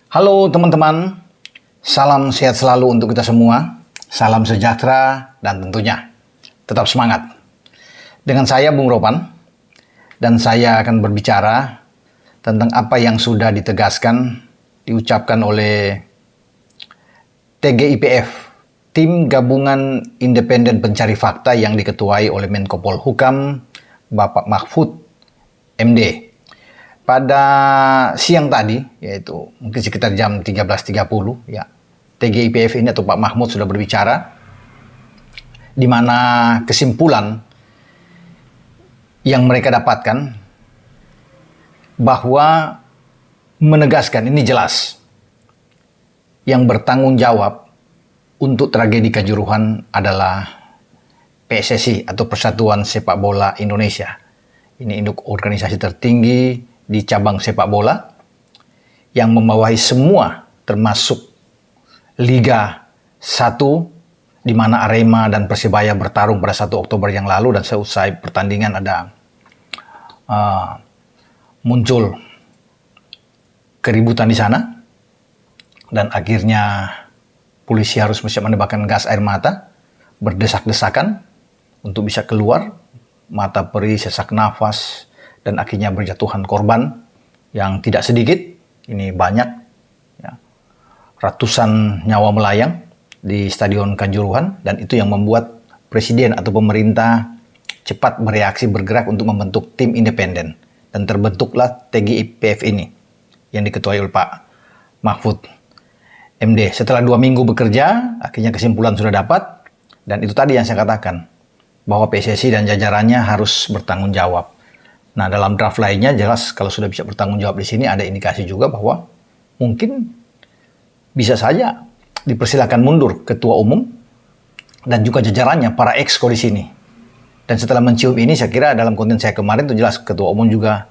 Halo teman-teman, salam sehat selalu untuk kita semua, salam sejahtera dan tentunya tetap semangat. Dengan saya Bung Ropan, dan saya akan berbicara tentang apa yang sudah ditegaskan, diucapkan oleh TGIPF, Tim Gabungan Independen Pencari Fakta yang diketuai oleh Menko Polhukam, Bapak Mahfud MD. Pada siang tadi, yaitu mungkin sekitar jam 13.30, ya, TGIPF ini atau Pak Mahfud sudah berbicara, di mana kesimpulan yang mereka dapatkan bahwa menegaskan ini jelas, yang bertanggung jawab untuk tragedi Kanjuruhan adalah PSSI atau Persatuan Sepak Bola Indonesia. Ini induk organisasi tertinggi di cabang sepak bola yang membawahi semua termasuk Liga 1 di mana Arema dan Persibaya bertarung pada 1 Oktober yang lalu, dan seusai pertandingan ada muncul keributan di sana dan akhirnya polisi harus menembakkan gas air mata, berdesak-desakan untuk bisa keluar, mata perih, sesak nafas, dan akhirnya berjatuhan korban yang tidak sedikit. Ini banyak, ya, ratusan nyawa melayang di Stadion Kanjuruhan, dan itu yang membuat Presiden atau pemerintah cepat bereaksi, bergerak untuk membentuk tim independen, dan terbentuklah TGIPF ini yang diketuai oleh Pak Mahfud MD. Setelah 2 minggu bekerja, akhirnya kesimpulan sudah dapat, dan itu tadi yang saya katakan, bahwa PSSI dan jajarannya harus bertanggung jawab. Nah, dalam draft lainnya jelas kalau sudah bisa bertanggung jawab di sini, ada indikasi juga bahwa mungkin bisa saja dipersilakan mundur ketua umum dan juga jajarannya, para exco di sini. Dan setelah mencium ini, saya kira dalam konten saya kemarin itu jelas ketua umum juga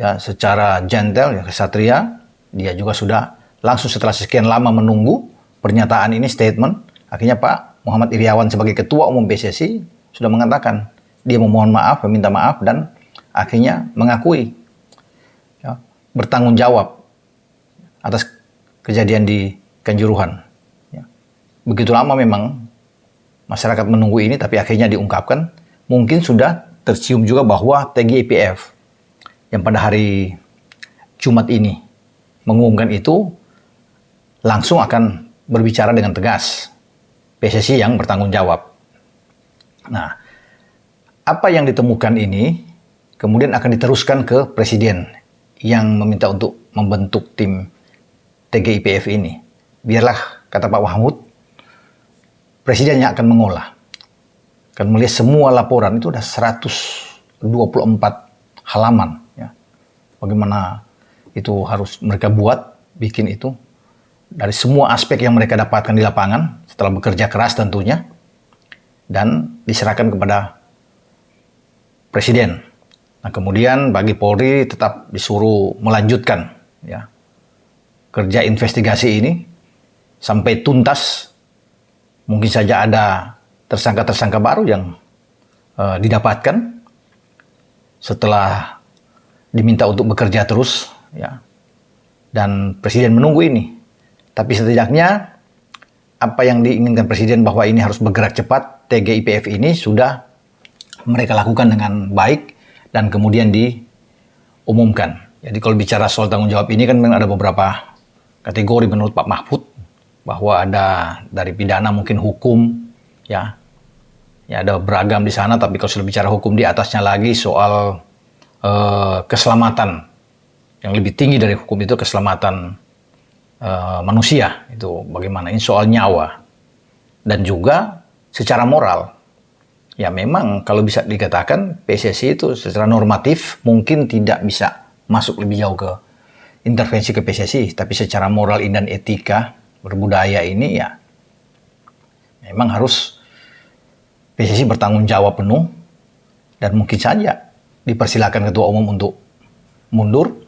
ya secara gentle, ya kesatria, dia juga sudah langsung setelah sekian lama menunggu pernyataan ini, statement, akhirnya Pak Muhammad Iryawan sebagai ketua umum PSSI sudah mengatakan dia memohon maaf, meminta maaf, dan akhirnya mengakui, ya, bertanggung jawab atas kejadian di Kanjuruhan. Ya. Begitu lama memang masyarakat menunggu ini, tapi akhirnya diungkapkan. Mungkin sudah tercium juga bahwa TGIPF yang pada hari Jumat ini mengumumkan itu langsung akan berbicara dengan tegas. PSSI yang bertanggung jawab. Nah, apa yang ditemukan ini kemudian akan diteruskan ke Presiden yang meminta untuk membentuk tim TGIPF ini. Biarlah, kata Pak Mahfud, Presiden yang akan mengolah. Akan melihat semua laporan, itu ada 124 halaman. Ya. Bagaimana itu harus mereka buat, bikin itu. Dari semua aspek yang mereka dapatkan di lapangan, setelah bekerja keras tentunya, dan diserahkan kepada Presiden. Nah, kemudian bagi Polri tetap disuruh melanjutkan, ya, kerja investigasi ini sampai tuntas. Mungkin saja ada tersangka-tersangka baru yang didapatkan setelah diminta untuk bekerja terus, ya. Dan Presiden menunggu ini. Tapi setidaknya apa yang diinginkan Presiden bahwa ini harus bergerak cepat, TGIPF ini sudah mereka lakukan dengan baik dan kemudian diumumkan. Jadi kalau bicara soal tanggung jawab ini kan memang ada beberapa kategori menurut Pak Mahfud, bahwa ada dari pidana, mungkin hukum, ya ada beragam di sana. Tapi kalau sudah bicara hukum, di atasnya lagi soal keselamatan yang lebih tinggi dari hukum itu keselamatan manusia, itu bagaimana, ini soal nyawa, dan juga secara moral. Ya memang kalau bisa dikatakan PSSI itu secara normatif mungkin tidak bisa masuk lebih jauh ke intervensi ke PSSI, tapi secara moral dan etika berbudaya ini ya memang harus PSSI bertanggung jawab penuh, dan mungkin saja dipersilakan ketua umum untuk mundur,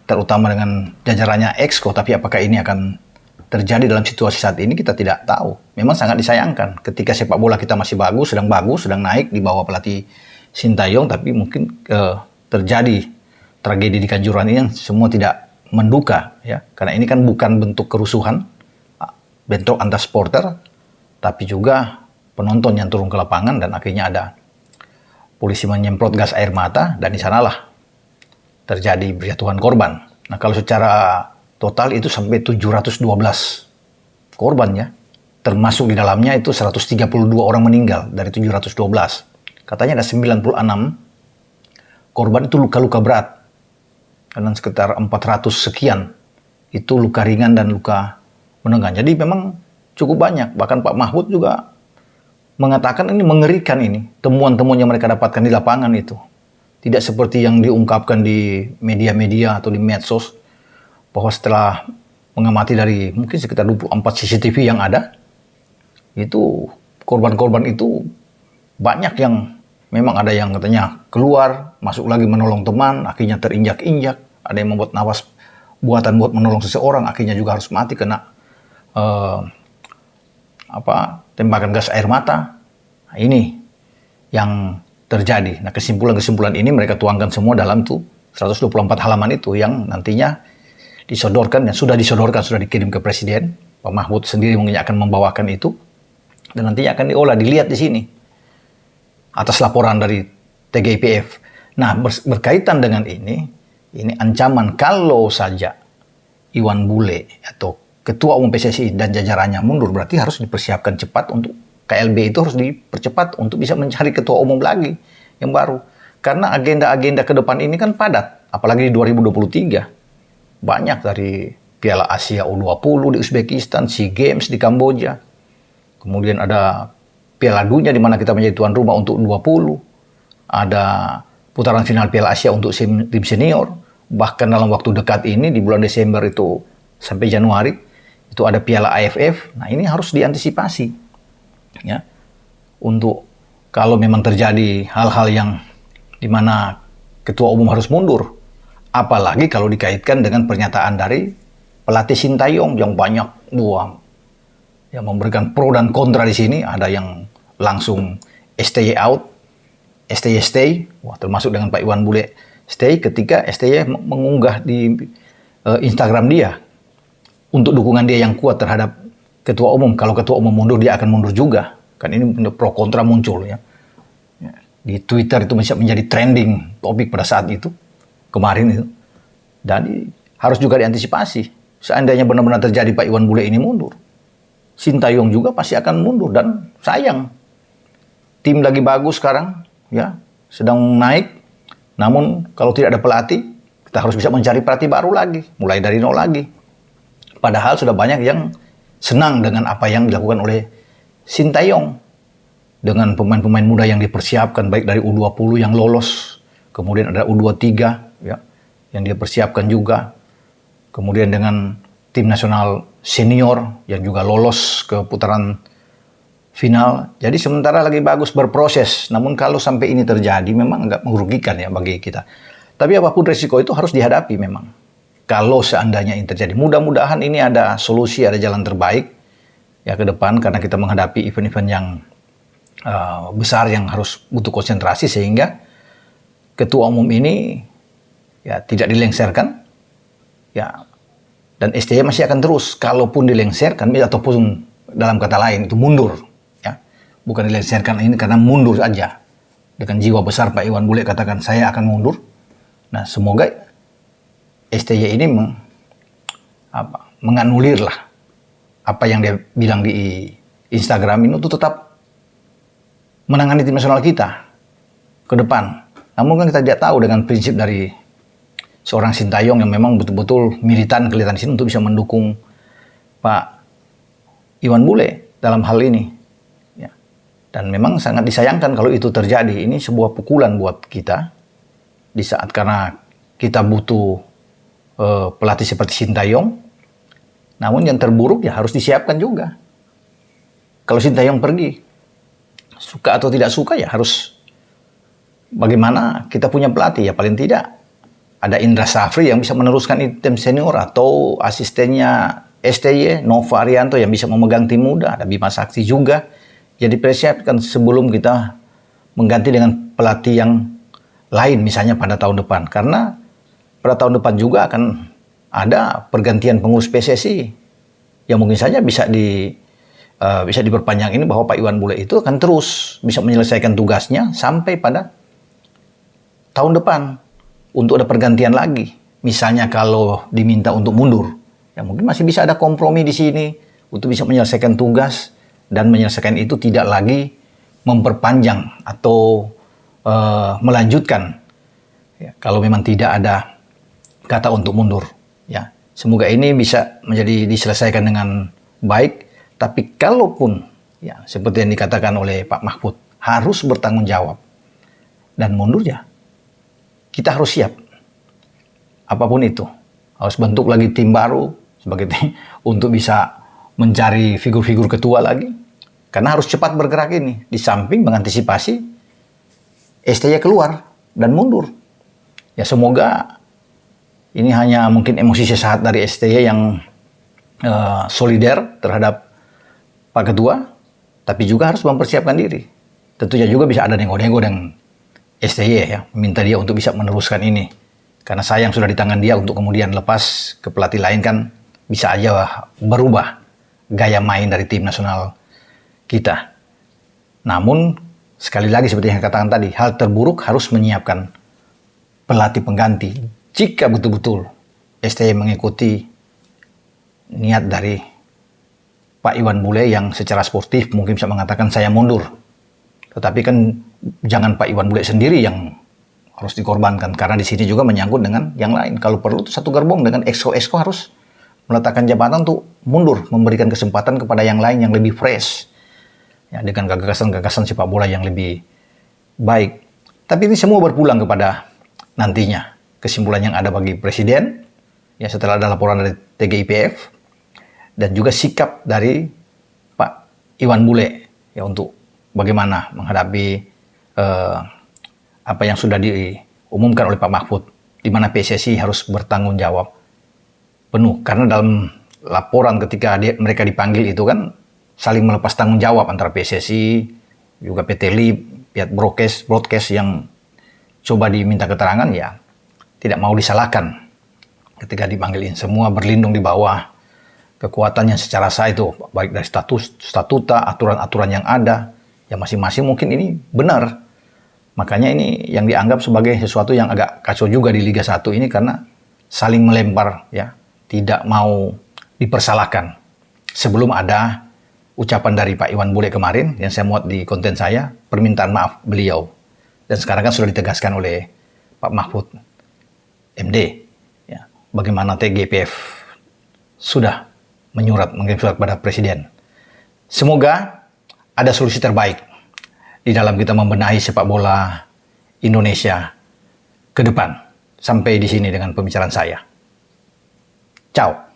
terutama dengan jajarannya exco. Tapi apakah ini akan terjadi dalam situasi saat ini, kita tidak tahu. Memang sangat disayangkan ketika sepak bola kita masih bagus, sedang naik di bawah pelatih Sintayong, tapi mungkin terjadi tragedi di Kanjuruhan ini yang semua tidak menduka ya, karena ini kan bukan bentuk kerusuhan, bentrok antar supporter, tapi juga penonton yang turun ke lapangan dan akhirnya ada polisi menyemprot gas air mata dan di sanalah terjadi berjatuhan korban. Nah, kalau secara total itu sampai 712 korban ya, termasuk di dalamnya itu 132 orang meninggal dari 712. Katanya ada 96 korban itu luka-luka berat, dan sekitar 400 sekian itu luka ringan dan luka menengah. Jadi memang cukup banyak. Bahkan Pak Mahfud juga mengatakan ini mengerikan ini, temuan-temuan yang mereka dapatkan di lapangan itu. Tidak seperti yang diungkapkan di media-media atau di medsos, bahwa setelah mengamati dari mungkin sekitar 24 CCTV yang ada, itu korban-korban itu banyak yang memang ada yang katanya keluar, masuk lagi menolong teman, akhirnya terinjak-injak. Ada yang membuat nawas buatan buat menolong seseorang, akhirnya juga harus mati kena tembakan gas air mata. Nah, ini yang terjadi. Nah, kesimpulan-kesimpulan ini mereka tuangkan semua dalam tuh 124 halaman itu yang nantinya disodorkan, yang sudah disodorkan, sudah dikirim ke Presiden. Pak Mahfud sendiri mungkin akan membawakan itu dan nantinya akan diolah, dilihat di sini atas laporan dari TGIPF. Nah, berkaitan dengan ini ancaman kalau saja Iwan Bule atau Ketua Umum PSSI dan jajarannya mundur, berarti harus dipersiapkan cepat untuk KLB itu harus dipercepat untuk bisa mencari ketua umum lagi yang baru. Karena agenda-agenda ke depan ini kan padat, apalagi di 2023. Banyak dari Piala Asia U20 di Uzbekistan, SEA Games di Kamboja. Kemudian ada Piala Dunia di mana kita menjadi tuan rumah untuk U20. Ada putaran final Piala Asia untuk tim senior. Bahkan dalam waktu dekat ini di bulan Desember itu sampai Januari itu ada Piala AFF. Nah, ini harus diantisipasi. Ya, untuk kalau memang terjadi hal-hal yang dimana ketua umum harus mundur, apalagi kalau dikaitkan dengan pernyataan dari pelatih Sintayong yang banyak yang memberikan pro dan kontra di sini. Ada yang langsung STY out, STY stay, termasuk dengan Pak Iwan Bule stay ketika STY mengunggah di Instagram dia untuk dukungan dia yang kuat terhadap ketua umum. Kalau ketua umum mundur, dia akan mundur juga. Kan ini pro kontra muncul ya. Di Twitter itu bisa menjadi trending topik pada saat itu, kemarin itu. Dan harus juga diantisipasi. Seandainya benar-benar terjadi Pak Iwan Bule ini mundur, Sintayong juga pasti akan mundur. Dan sayang, tim lagi bagus sekarang, ya, sedang naik. Namun kalau tidak ada pelatih, kita harus bisa mencari pelatih baru lagi, mulai dari nol lagi. Padahal sudah banyak yang senang dengan apa yang dilakukan oleh Sintayong. Dengan pemain-pemain muda yang dipersiapkan, baik dari U20 yang lolos, kemudian ada U23 ya, yang dia persiapkan juga. Kemudian dengan tim nasional senior yang juga lolos ke putaran final. Jadi sementara lagi bagus berproses. Namun kalau sampai ini terjadi memang agak merugikan ya bagi kita. Tapi apapun resiko itu harus dihadapi memang. Kalau seandainya ini terjadi, mudah-mudahan ini ada solusi, ada jalan terbaik ya ke depan, karena kita menghadapi event-event yang besar yang harus butuh konsentrasi, sehingga ketua umum ini ya tidak dilengsarkan ya, dan STY masih akan terus. Kalaupun dilengsarkan ataupun dalam kata lain itu mundur ya, bukan dilengsarkan ini karena mundur saja. Dengan jiwa besar Pak Iwan Bule katakan saya akan mundur. Nah, semoga STY ini menganulir lah apa yang dia bilang di Instagram ini, untuk tetap menangani tim nasional kita ke depan. Namun kan kita tidak tahu dengan prinsip dari seorang Sintayong yang memang betul-betul militan kelihatan di sini untuk bisa mendukung Pak Iwan Bule dalam hal ini. Ya. Dan memang sangat disayangkan kalau itu terjadi. Ini sebuah pukulan buat kita di saat karena kita butuh pelatih seperti Sintayong. Namun yang terburuk ya harus disiapkan juga. Kalau Sintayong pergi, suka atau tidak suka ya harus bagaimana kita punya pelatih ya, paling tidak ada Indra Safri yang bisa meneruskan tim senior, atau asistennya STY Nova Arianto yang bisa memegang tim muda, ada Bima Sakti juga. Jadi persiapkan sebelum kita mengganti dengan pelatih yang lain misalnya pada tahun depan, karena pada tahun depan juga akan ada pergantian pengurus PSSI yang mungkin saja bisa diperpanjang ini, bahwa Pak Iwan Bule itu akan terus bisa menyelesaikan tugasnya sampai pada tahun depan untuk ada pergantian lagi. Misalnya kalau diminta untuk mundur, ya mungkin masih bisa ada kompromi di sini untuk bisa menyelesaikan tugas dan menyelesaikan itu tidak lagi memperpanjang atau melanjutkan. Ya, kalau memang tidak ada kata untuk mundur, ya semoga ini bisa diselesaikan dengan baik. Tapi kalaupun ya seperti yang dikatakan oleh Pak Mahfud harus bertanggung jawab dan mundur, ya kita harus siap apapun itu. Harus bentuk lagi tim baru sebagai tim untuk bisa mencari figur-figur ketua lagi, karena harus cepat bergerak ini, di samping mengantisipasi STY keluar dan mundur. Ya semoga ini hanya mungkin emosi sesaat dari STY yang solider terhadap Pak Ketua, tapi juga harus mempersiapkan diri. Tentunya juga bisa ada nego-nego dengan STY ya, minta dia untuk bisa meneruskan ini. Karena sayang sudah di tangan dia untuk kemudian lepas ke pelatih lain, kan bisa aja berubah gaya main dari tim nasional kita. Namun sekali lagi seperti yang saya katakan tadi, hal terburuk harus menyiapkan pelatih pengganti jika betul-betul STY mengikuti niat dari Pak Iwan Bule yang secara sportif mungkin bisa mengatakan saya mundur. Tetapi kan jangan Pak Iwan Bule sendiri yang harus dikorbankan, karena di sini juga menyangkut dengan yang lain. Kalau perlu satu gerbong dengan exco harus meletakkan jabatan untuk mundur, memberikan kesempatan kepada yang lain yang lebih fresh, ya, dengan gagasan-gagasan sepak bola yang lebih baik. Tapi ini semua berpulang kepada nantinya kesimpulan yang ada bagi Presiden, ya setelah ada laporan dari TGIPF, dan juga sikap dari Pak Iwan Bule, ya untuk bagaimana menghadapi apa yang sudah diumumkan oleh Pak Mahfud, di mana PSSI harus bertanggung jawab penuh. Karena dalam laporan ketika mereka dipanggil itu kan saling melepas tanggung jawab antara PSSI, juga PT LIB, pihak broadcast yang coba diminta keterangan, ya tidak mau disalahkan ketika dipanggilin. Semua berlindung di bawah kekuatan yang secara sah itu, baik dari statuta, aturan-aturan yang ada, yang masing-masing mungkin ini benar. Makanya ini yang dianggap sebagai sesuatu yang agak kacau juga di Liga 1 ini, karena saling melempar, ya, tidak mau dipersalahkan. Sebelum ada ucapan dari Pak Iwan Bule kemarin yang saya muat di konten saya, permintaan maaf beliau. Dan sekarang kan sudah ditegaskan oleh Pak Mahfud MD, ya, bagaimana TGIPF sudah mengirim surat kepada Presiden. Semoga ada solusi terbaik di dalam kita membenahi sepak bola Indonesia ke depan. Sampai di sini dengan pembicaraan saya. Ciao.